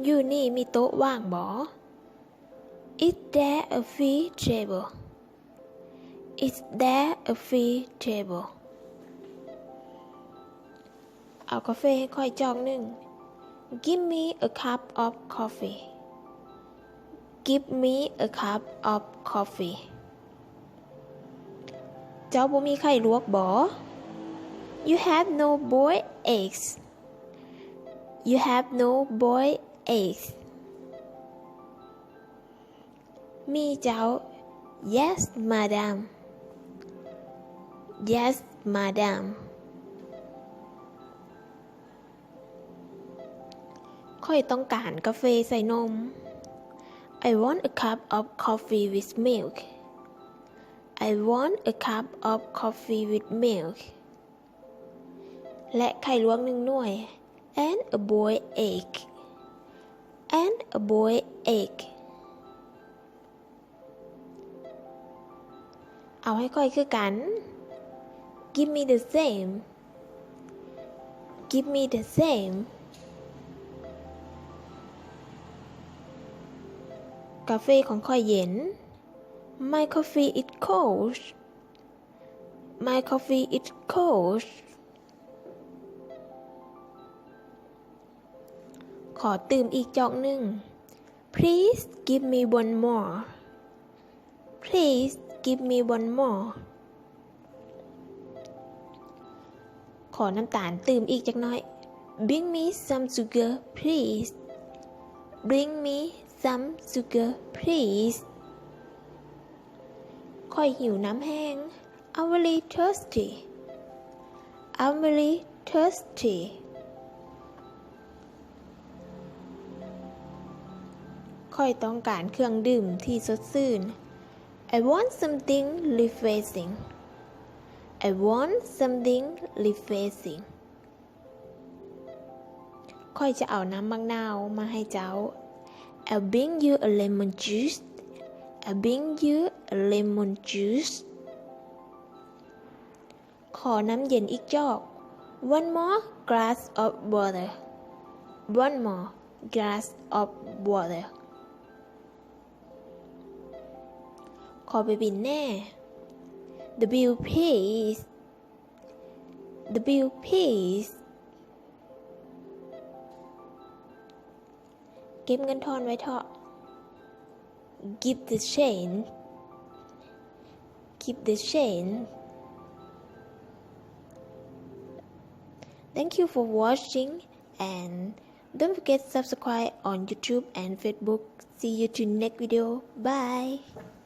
อยู่นี่มีโต๊ะว่างบ่ Is there a free table Is there a free table เอากาแฟให้ค่อยจอกหนึ่ง Give me a cup of coffee Give me a cup of coffee เจ้าบ่มีไข่ลวกบ่ You have no boiled eggs You have no boiled eggs มีเจ้า Yes madam Yes madam ค่อยต้องการกาแฟใส่นม I want a cup of coffee with milk I want a cup of coffee with milk และไข่ลวก1 หน่วย and a boiled egg and a boiled egg เอาให้ค่อยคือกัน Give me the same Give me the same กาแฟของค่อยเย็น My coffee is cold My coffee is cold ขอตื่มอีกจอกหนึ่ง Please give me one more Please give me one more ขอน้ำตาลตื่มอีกจักหน่อย Bring me some sugar please Bring me some sugar please ค่อยหิวน้ำแห้ง I'm very thirsty I'm very thirsty ค่อยต้องการเครื่องดื่มที่สดชื่น I want something refreshing I want something refreshing ค่อยจะเอาน้ำมะนาวมาให้เจ้า I'll bring you a lemon juice I'll bring you a lemon juice ขอน้ำเย็นอีกจอก One more glass of water One more glass of water ขอไปบินแน่ The bill please The bill please เก็บเงินทอนไว้เถอะ Give the change Keep the change Thank you for watching and don't forget to subscribe on YouTube and Facebook. See you to next video. Bye.